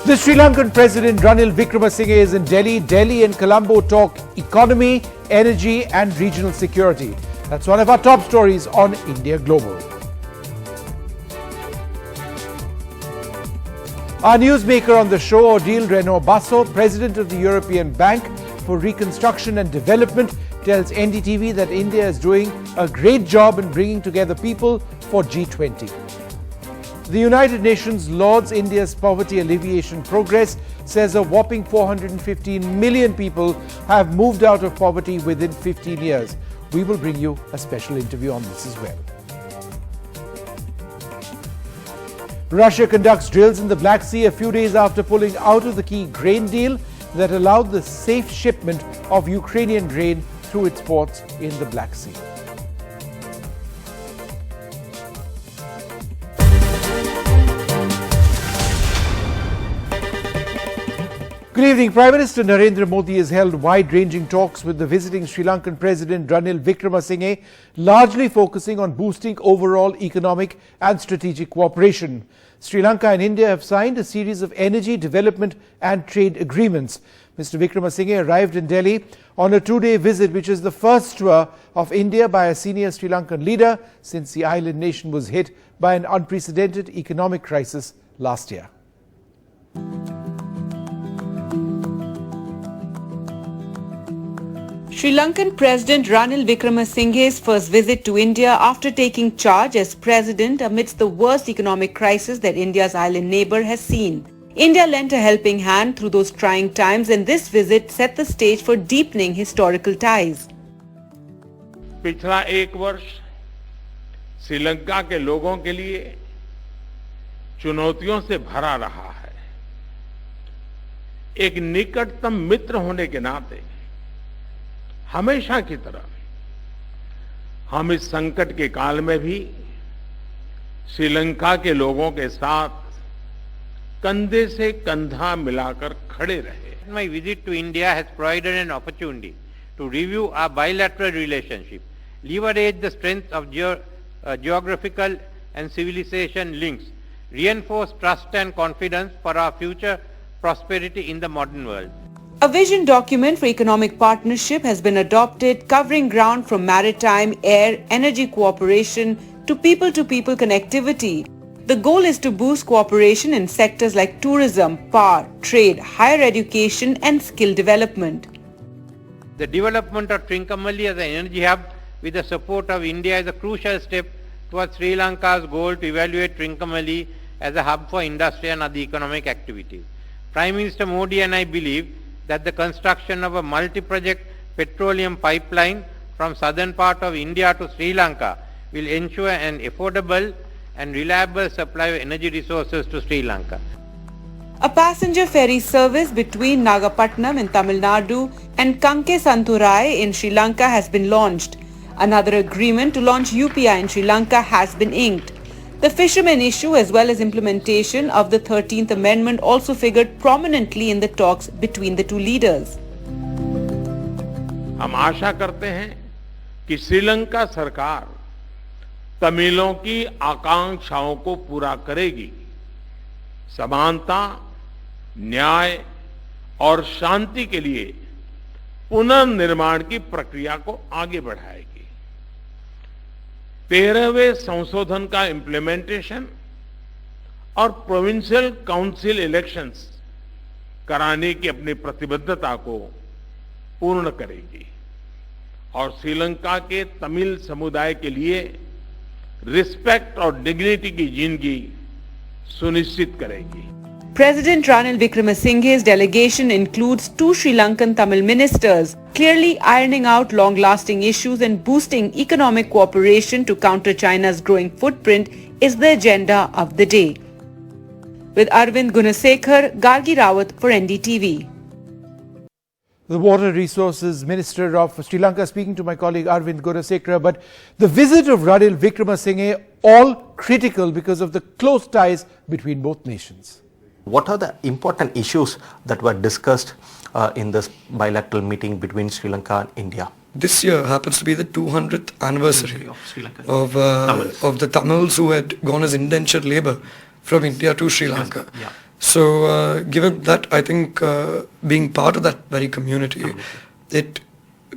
The Sri Lankan President Ranil Wickremesinghe is in Delhi. Delhi and Colombo talk economy, energy and regional security. That's one of our top stories on India Global. Our newsmaker on the show, Odile Renaud-Basso, President of the European Bank for Reconstruction and Development, tells NDTV that India is doing a great job in bringing together people for G20. The United Nations lauds India's poverty alleviation progress, says a whopping 415 million people have moved out of poverty within 15 years. We will bring you a special interview on this as well. Russia conducts drills in the Black Sea a few days after pulling out of the key grain deal that allowed the safe shipment of Ukrainian grain through its ports in the Black Sea. Good evening. Prime Minister Narendra Modi has held wide-ranging talks with the visiting Sri Lankan President Ranil Wickremesinghe, largely focusing on boosting overall economic and strategic cooperation. Sri Lanka and India have signed a series of energy, development and trade agreements. Mr. Wickremesinghe arrived in Delhi on a two-day visit, which is the first tour of India by a senior Sri Lankan leader since the island nation was hit by an unprecedented economic crisis last year. Sri Lankan President Ranil Wickremesinghe's first visit to India after taking charge as president amidst the worst economic crisis that India's island neighbour has seen. India lent a helping hand through those trying times, and this visit set the stage for deepening historical ties. पिछला एक वर्ष श्रीलंका के लोगों के लिए चुनौतियों से भरा रहा है। एक निकटतम मित्र होने के नाते हमेशा की तरह हम इस संकट के काल में भी श्रीलंका के लोगों के साथ कंधे से कंधा मिलाकर खड़े रहे। My visit to India has provided an opportunity to review our bilateral relationship, leverage the strength of geographical and civilization links, reinforce trust and confidence for our future prosperity in the modern world. A vision document for economic partnership has been adopted, covering ground from maritime, air, energy cooperation to people-to-people connectivity. The goal is to boost cooperation in sectors like tourism, power, trade, higher education and skill development. The development of Trincomalee as an energy hub with the support of India is a crucial step towards Sri Lanka's goal to evaluate Trincomalee as a hub for industry and other economic activities. Prime Minister Modi and I believe that the construction of a multi-project petroleum pipeline from southern part of India to Sri Lanka will ensure an affordable and reliable supply of energy resources to Sri Lanka. A passenger ferry service between Nagapattinam in Tamil Nadu and Kanke Santurai in Sri Lanka has been launched. Another agreement to launch UPI in Sri Lanka has been inked. The fishermen issue as well as implementation of the 13th Amendment also figured prominently in the talks between the two leaders. हम आशा करते हैं कि श्रीलंका सरकार तमिलों की आकांक्षाओं को पूरा करेगी, समानता, न्याय और शांति के लिए पुनर्निर्माण की प्रक्रिया को आगे बढ़ाएगी। 13वें संशोधन का इम्प्लीमेंटेशन और प्रोविंशियल काउंसिल इलेक्शंस कराने की अपनी प्रतिबद्धता को पूर्ण करेगी और श्रीलंका के तमिल समुदाय के लिए रिस्पेक्ट और डिग्निटी की जिंदगी सुनिश्चित करेगी। President Ranil Wickremesinghe's delegation includes two Sri Lankan Tamil ministers, clearly ironing out long-lasting issues and boosting economic cooperation to counter China's growing footprint is the agenda of the day. With Arvind Gunasekhar, Gargi Rawat for NDTV. The Water Resources Minister of Sri Lanka speaking to my colleague Arvind Gunasekhar. But the visit of Ranil Wickremesinghe all critical because of the close ties between both nations. What are the important issues that were discussed in this bilateral meeting between Sri Lanka and India? This year happens to be the 200th anniversary of the Tamils who had gone as indentured labour from India to Sri Lanka. So given that, I think being part of that very community, it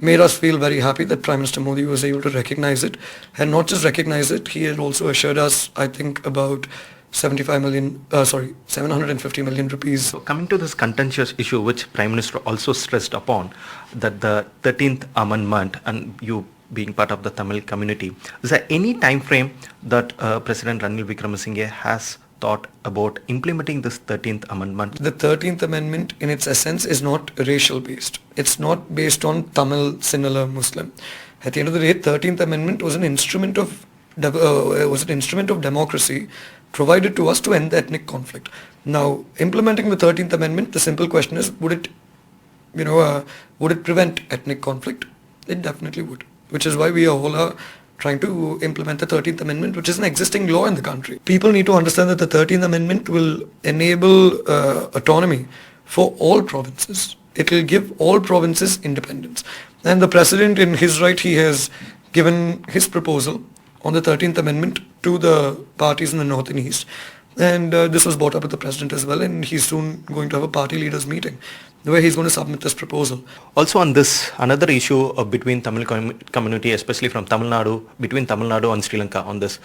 made us feel very happy that Prime Minister Modi was able to recognize it, and not just recognize it, he had also assured us, I think, about 750 million rupees. So coming to this contentious issue, which Prime Minister also stressed upon, that the 13th Amendment, and you being part of the Tamil community, is there any time frame that President Ranil Wickremesinghe has thought about implementing this 13th Amendment? The 13th Amendment in its essence is not racial based. It's not based on Tamil, Sinhala, Muslim. At the end of the day, 13th Amendment was an instrument of democracy provided to us to end the ethnic conflict. Now, implementing the 13th Amendment, the simple question is, would it prevent ethnic conflict? It definitely would, which is why we all are trying to implement the 13th Amendment, which is an existing law in the country. People need to understand that the 13th Amendment will enable autonomy for all provinces. It will give all provinces independence. And the President, in his right, he has given his proposal on the 13th Amendment to the parties in the North and East. And this was brought up with the President as well, and he's soon going to have a party leaders meeting where he's going to submit this proposal. Also on this, another issue between Tamil community, especially from Tamil Nadu, between Tamil Nadu and Sri Lanka on this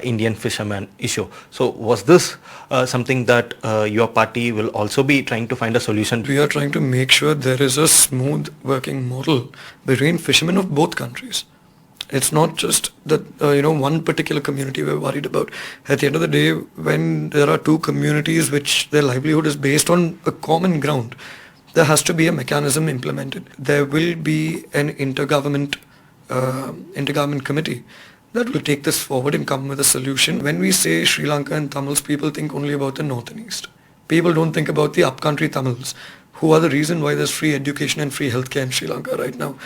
Indian fisherman issue. So was this something that your party will also be trying to find a solution? We are trying to make sure there is a smooth working model between fishermen of both countries. It's not just that, one particular community we're worried about. At the end of the day, when there are two communities which their livelihood is based on a common ground, there has to be a mechanism implemented. There will be an intergovernment committee that will take this forward and come with a solution. When we say Sri Lanka and Tamils, people think only about the North and East. People don't think about the upcountry Tamils, who are the reason why there's free education and free healthcare in Sri Lanka right now.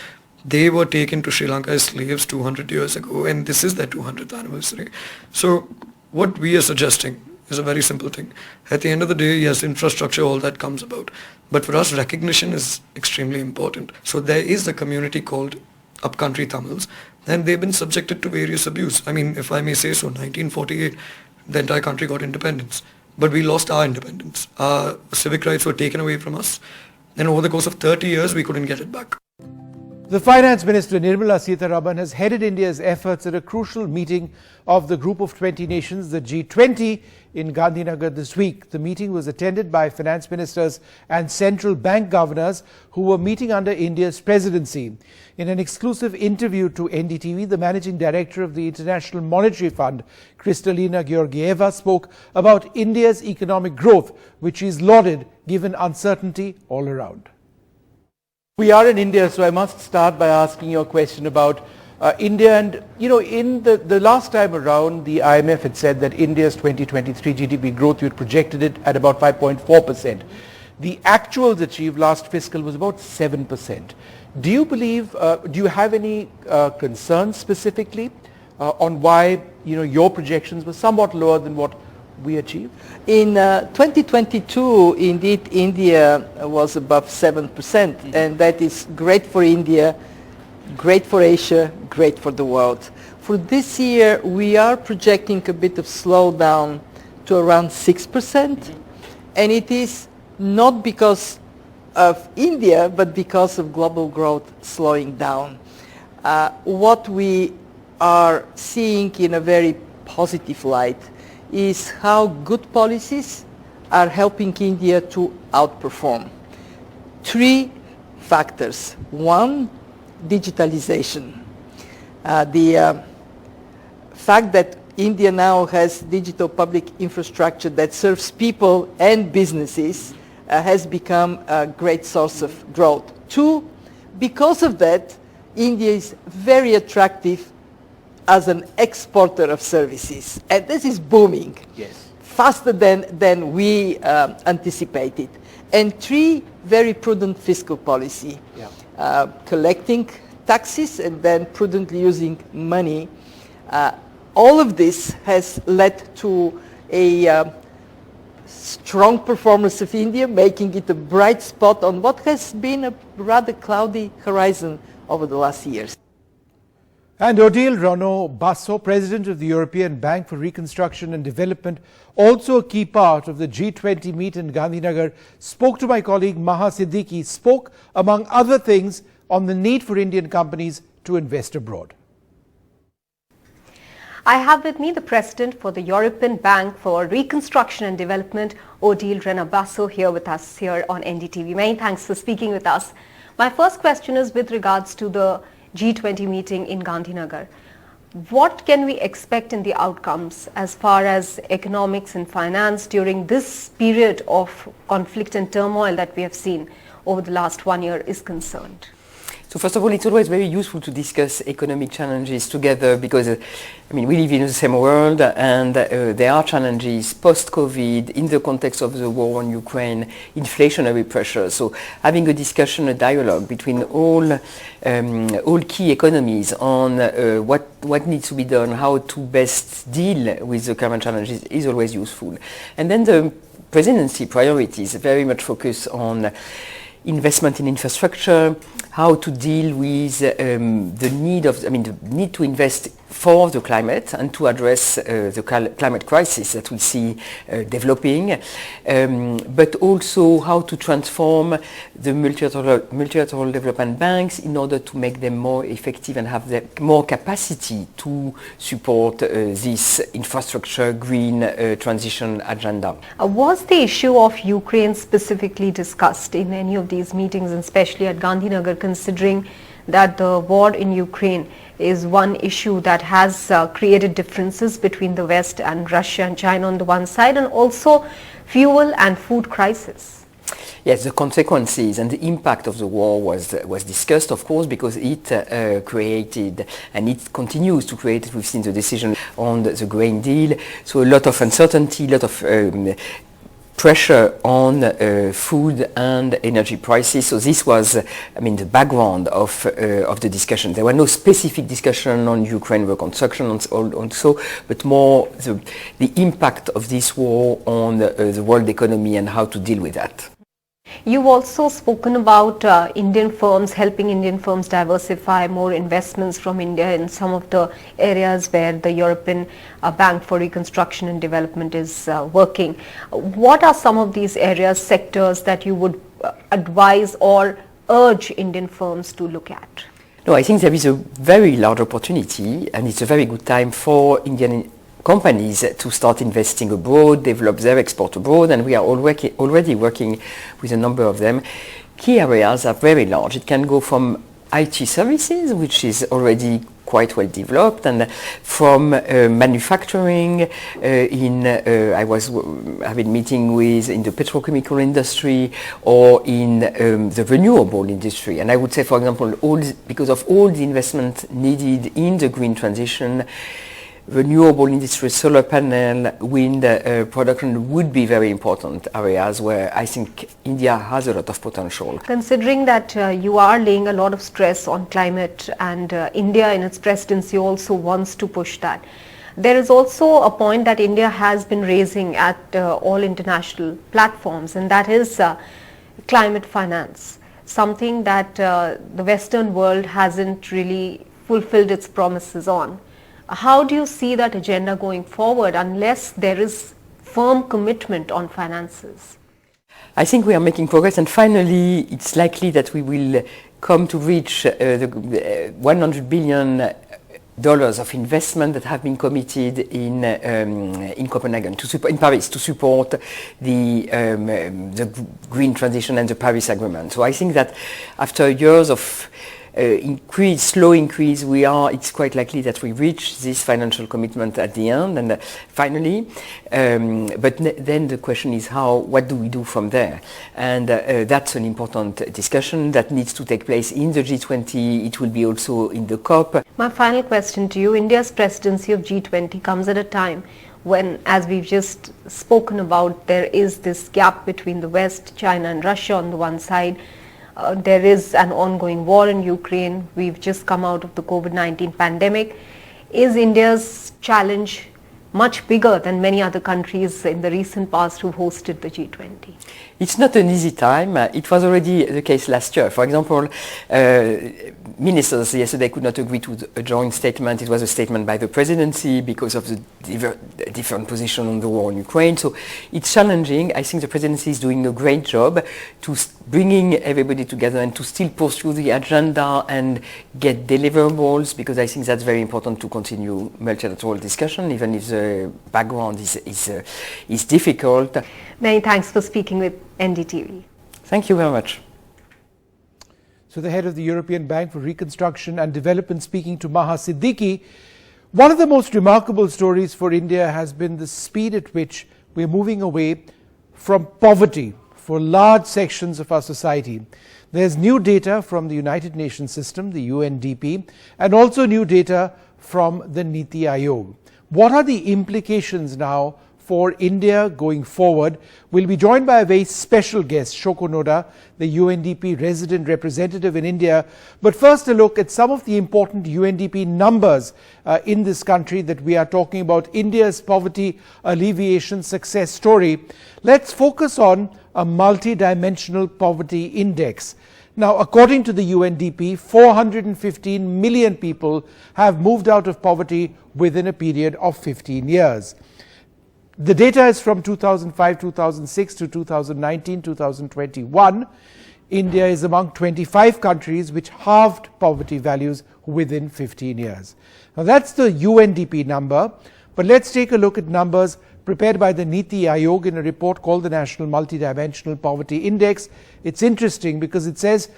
They were taken to Sri Lanka as slaves 200 years ago, and this is their 200th anniversary. So what we are suggesting is a very simple thing. At the end of the day, yes, infrastructure, all that comes about. But for us, recognition is extremely important. So there is a community called upcountry Tamils, and they've been subjected to various abuse. I mean, if I may say so, 1948, the entire country got independence. But we lost our independence. Our civic rights were taken away from us. And over the course of 30 years, we couldn't get it back. The Finance Minister Nirmala Sitharaman has headed India's efforts at a crucial meeting of the Group of 20 Nations, the G20, in Gandhinagar this week. The meeting was attended by finance ministers and central bank governors who were meeting under India's presidency. In an exclusive interview to NDTV, the managing director of the International Monetary Fund, Kristalina Georgieva, spoke about India's economic growth, which is lauded given uncertainty all around. We are in India, so I must start by asking you a question about India. And, in the last time around, the IMF had said that India's 2023 GDP growth, you had projected it at about 5.4%. The actuals achieved last fiscal was about 7%. Do you believe, do you have any concerns specifically on why, your projections were somewhat lower than what we achieved? In 2022, indeed, India was above 7%, and that is great for India, great for Asia, great for the world. For this year, we are projecting a bit of slowdown to around 6%, and it is not because of India, but because of global growth slowing down. What we are seeing in a very positive light is how good policies are helping India to outperform. Three factors. One, digitalization. The fact that India now has digital public infrastructure that serves people and businesses has become a great source of growth. Two, because of that, India is very attractive as an exporter of services, and this is booming. Yes. Faster than we anticipated. And three, very prudent fiscal policy. Yeah. Collecting taxes and then prudently using money. All of this has led to a strong performance of India, making it a bright spot on what has been a rather cloudy horizon over the last years. And Odile Rano Basso, President of the European Bank for Reconstruction and Development, also a key part of the G20 meet in Gandhinagar, spoke to my colleague Maha Siddiqui, spoke, among other things, on the need for Indian companies to invest abroad. I have with me the President for the European Bank for Reconstruction and Development, Odile Rano Basso, here with us here on NDTV. Many thanks for speaking with us. My first question is with regards to the G20 meeting in Gandhinagar. What can we expect in the outcomes as far as economics and finance during this period of conflict and turmoil that we have seen over the last 1 year is concerned? So first of all, it's always very useful to discuss economic challenges together because, we live in the same world and there are challenges post-COVID in the context of the war in Ukraine, inflationary pressure. So having a discussion, a dialogue between all key economies on what needs to be done, how to best deal with the current challenges is always useful. And then the presidency priorities very much focus on investment in infrastructure, how to deal with the need to invest for the climate and to address the climate crisis that we see developing, but also how to transform the multilateral development banks in order to make them more effective and have more capacity to support this infrastructure green transition agenda. Was the issue of Ukraine specifically discussed in any of these meetings, and especially at Gandhinagar, considering that the war in Ukraine is one issue that has created differences between the West and Russia and China on the one side, and also fuel and food crisis? Yes, the consequences and the impact of the war was discussed, of course, because it created and it continues to create, we've seen the decision on the grain deal, so a lot of uncertainty, a lot of pressure on food and energy prices. So this was, the background of the discussion. There were no specific discussion on Ukraine reconstruction also, but more the impact of this war on the world economy and how to deal with that. You've also spoken about Indian firms, helping Indian firms diversify more investments from India in some of the areas where the European Bank for Reconstruction and Development is working. What are some of these areas, sectors that you would advise or urge Indian firms to look at? No, I think there is a very large opportunity and it's a very good time for Indian companies to start investing abroad, develop their export abroad, and we are already working with a number of them. Key areas are very large. It can go from IT services, which is already quite well developed, and from manufacturing I was having meeting with in the petrochemical industry or in the renewable industry. And I would say, for example, because of all the investment needed in the green transition, renewable industry, solar panel, wind production would be very important areas where I think India has a lot of potential. Considering that you are laying a lot of stress on climate and India in its presidency also wants to push that, there is also a point that India has been raising at all international platforms, and that is climate finance, something that the Western world hasn't really fulfilled its promises on. How do you see that agenda going forward unless there is firm commitment on finances? I think we are making progress, and finally it's likely that we will come to reach the $100 billion of investment that have been committed in Copenhagen, in Paris, to support the green transition and the Paris Agreement. So I think that after years of slow increase, it's quite likely that we reach this financial commitment at the end, and finally, but then the question is what do we do from there? And that's an important discussion that needs to take place in the G20. It will be also in the COP. My final question to you, India's presidency of G20 comes at a time when, as we've just spoken about, there is this gap between the West, China and Russia on the one side. There is an ongoing war in Ukraine. We've just come out of the COVID-19 pandemic. Is India's challenge much bigger than many other countries in the recent past who hosted the G20? It's not an easy time. It was already the case last year. For example, ministers yesterday could not agree to a joint statement. It was a statement by the presidency because of the different position on the war in Ukraine. So it's challenging. I think the presidency is doing a great job to bringing everybody together and to still pursue the agenda and get deliverables, because I think that's very important to continue multilateral discussion, even if the background is difficult. Many thanks for speaking with NDTV. Thank you very much. So the head of the European Bank for Reconstruction and Development speaking to Maha Siddiqui. One of the most remarkable stories for India has been the speed at which we're moving away from poverty for large sections of our society. There's new data from the United Nations system, the UNDP, and also new data from the Niti Aayog. What are the implications now for India going forward? We'll be joined by a very special guest, Shoko Noda, the UNDP resident representative in India. But first, a look at some of the important UNDP numbers in this country that we are talking about, India's poverty alleviation success story. Let's focus on a multi-dimensional poverty index. Now, according to the UNDP, 415 million people have moved out of poverty within a period of 15 years. The data is from 2005, 2006 to 2019, 2021. India is among 25 countries which halved poverty values within 15 years. Now that's the UNDP number, but let's take a look at numbers prepared by the Niti Aayog in a report called the National Multidimensional Poverty Index. It's interesting because it says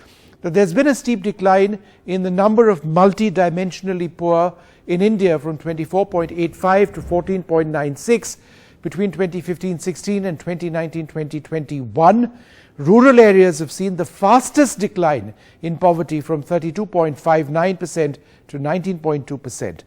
that there's been a steep decline in the number of multidimensionally poor in India from 24.85 to 14.96 between 2015-16 and 2019-2021. Rural areas have seen the fastest decline in poverty from 32.59% to 19.2%.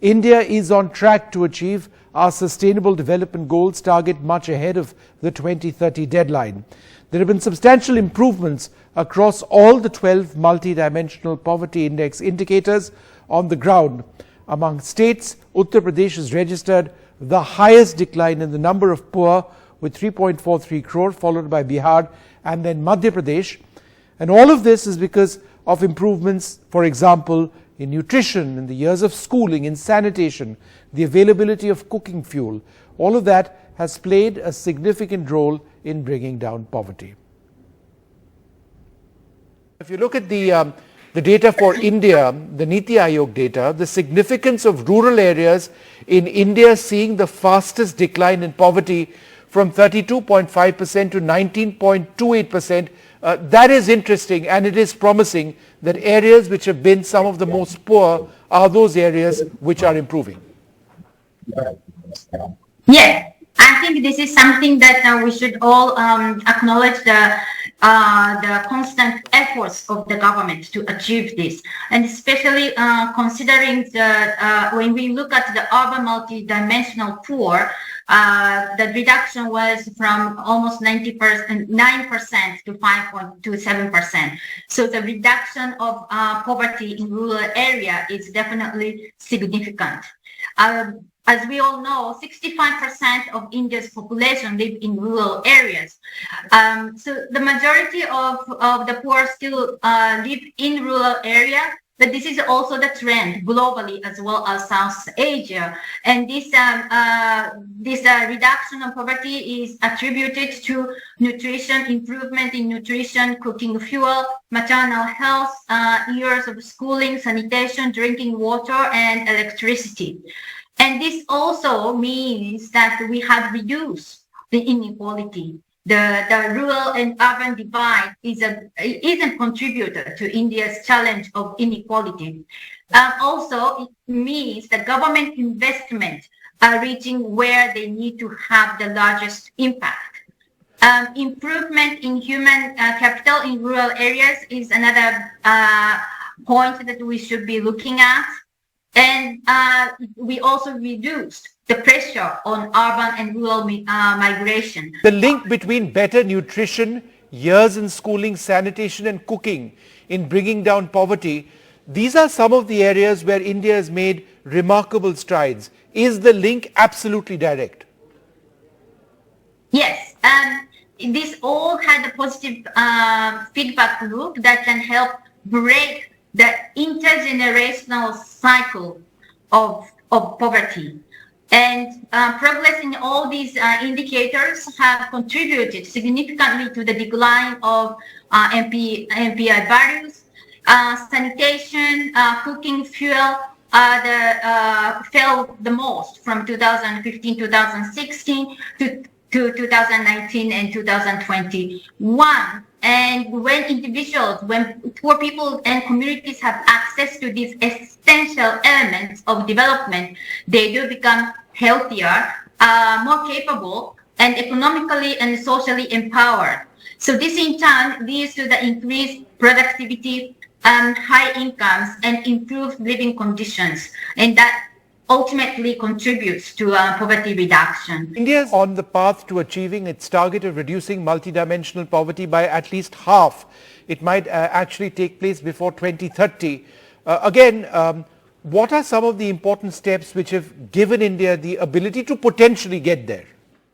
India is on track to achieve our Sustainable Development Goals target much ahead of the 2030 deadline. There have been substantial improvements across all the 12 multidimensional poverty index indicators on the ground. Among states, Uttar Pradesh has registered the highest decline in the number of poor with 3.43 crore, followed by Bihar and then Madhya Pradesh. And all of this is because of improvements, for example, in nutrition, in the years of schooling, in sanitation, the availability of cooking fuel. All of that has played a significant role in bringing down poverty. If you look at the data for India, the Niti Aayog data, the significance of rural areas in India seeing the fastest decline in poverty from 32.5% to 19.28%, that is interesting, and it is promising that areas which have been some of the most poor are those areas which are improving. Yes, I think this is something that we should all acknowledge the constant efforts of the government to achieve this, and especially considering when we look at the urban multidimensional poor, the reduction was from almost 9% to 5.27%. So the reduction of poverty in rural area is definitely significant. As we all know, 65% of India's population live in rural areas. So the majority of the poor still live in rural areas, but this is also the trend globally as well as South Asia. And this reduction of poverty is attributed to nutrition, improvement in nutrition, cooking fuel, maternal health, years of schooling, sanitation, drinking water, and electricity. And this also means that we have reduced the inequality. The rural and urban divide is a contributor to India's challenge of inequality. Also, it means that government investment are reaching where they need to have the largest impact. Improvement in human capital in rural areas is another point that we should be looking at. And we also reduced the pressure on urban and rural migration. The link between better nutrition, years in schooling, sanitation and cooking in bringing down poverty, these are some of the areas where India has made remarkable strides. Is the link absolutely direct? Yes, this all had a positive feedback loop that can help break the intergenerational cycle of poverty. And progress in all these indicators have contributed significantly to the decline of MPI values. Sanitation, cooking fuel fell the most from 2015-2016 to 2019 and 2021. And when poor people and communities have access to these essential elements of development, they do become healthier, more capable, and economically and socially empowered. So this in turn leads to the increased productivity, high incomes, and improved living conditions. And that ultimately contributes to poverty reduction. India is on the path to achieving its target of reducing multidimensional poverty by at least half. It might actually take place before 2030. What are some of the important steps which have given India the ability to potentially get there?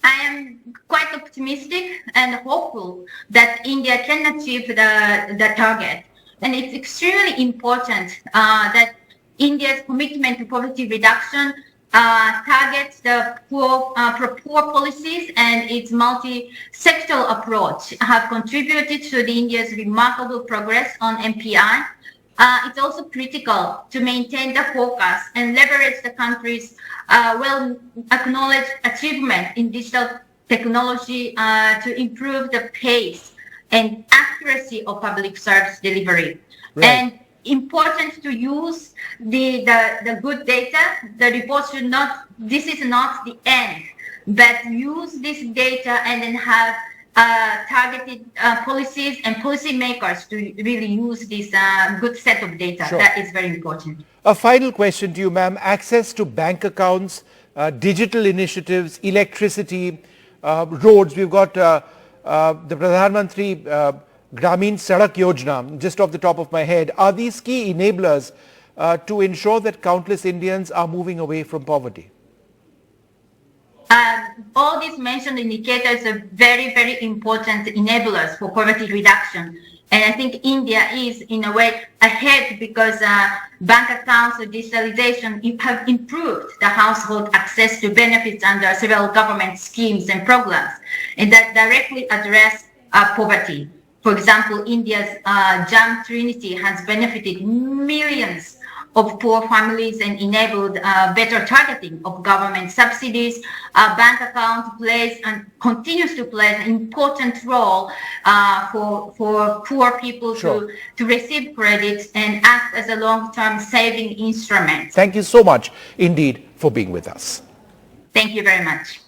I am quite optimistic and hopeful that India can achieve the target. And it's extremely important that India's commitment to poverty reduction targets the poor policies, and its multi-sectoral approach have contributed to India's remarkable progress on MPI. It's also critical to maintain the focus and leverage the country's well-acknowledged achievement in digital technology to improve the pace and accuracy of public service delivery. Right. And important to use the good data. The report should not, this is not the end, but use this data and then have targeted policies and policymakers to really use this good set of data. Sure. That is very important. A final question to you, ma'am. Access to bank accounts, digital initiatives, electricity, roads. We've got the Pradhan Mantri Gramin Sadak Yojana, just off the top of my head. Are these key enablers to ensure that countless Indians are moving away from poverty? All these mentioned indicators are very, very important enablers for poverty reduction. And I think India is, in a way, ahead because bank accounts or digitalization have improved the household access to benefits under several government schemes and programs, and that directly address poverty. For example, India's JAM Trinity has benefited millions of poor families and enabled better targeting of government subsidies. Bank account plays and continues to play an important role for poor people Sure. to receive credits and act as a long-term saving instrument. Thank you so much indeed for being with us. Thank you very much.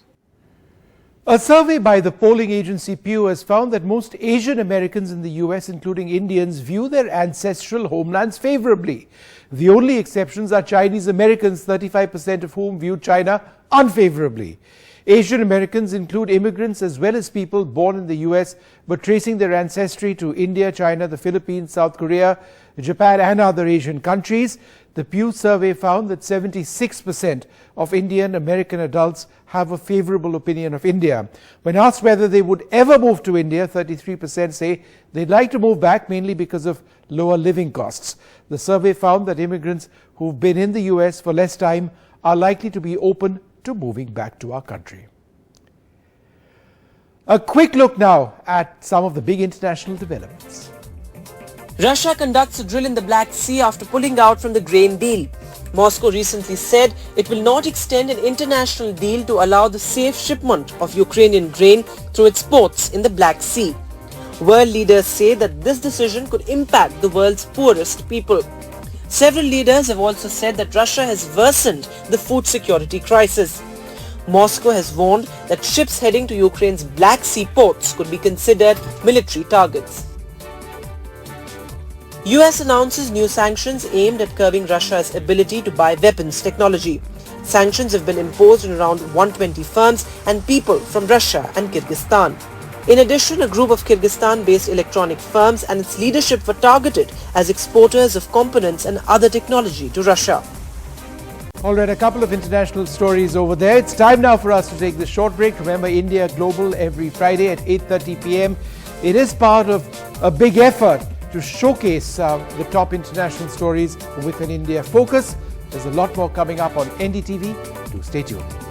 A survey by the polling agency Pew has found that most Asian Americans in the US, including Indians, view their ancestral homelands favorably. The only exceptions are Chinese Americans, 35% of whom view China unfavorably. Asian Americans include immigrants as well as people born in the US but tracing their ancestry to India, China, the Philippines, South Korea, Japan and other Asian countries. The Pew survey found that 76% of Indian American adults have a favorable opinion of India. When asked whether they would ever move to India, 33% say they'd like to move back mainly because of lower living costs. The survey found that immigrants who've been in the US for less time are likely to be open to moving back to our country. A quick look now at some of the big international developments. Russia conducts a drill in the Black Sea after pulling out from the grain deal. Moscow recently said it will not extend an international deal to allow the safe shipment of Ukrainian grain through its ports in the Black Sea. World leaders say that this decision could impact the world's poorest people. Several leaders have also said that Russia has worsened the food security crisis. Moscow has warned that ships heading to Ukraine's Black Sea ports could be considered military targets. US announces new sanctions aimed at curbing Russia's ability to buy weapons technology. Sanctions have been imposed on around 120 firms and people from Russia and Kyrgyzstan. In addition, a group of Kyrgyzstan-based electronic firms and its leadership were targeted as exporters of components and other technology to Russia. All right, a couple of international stories over there. It's time now for us to take this short break. Remember, India Global every Friday at 8:30 p.m. It is part of a big effort to showcase the top international stories with an India focus. There's a lot more coming up on NDTV. Do stay tuned.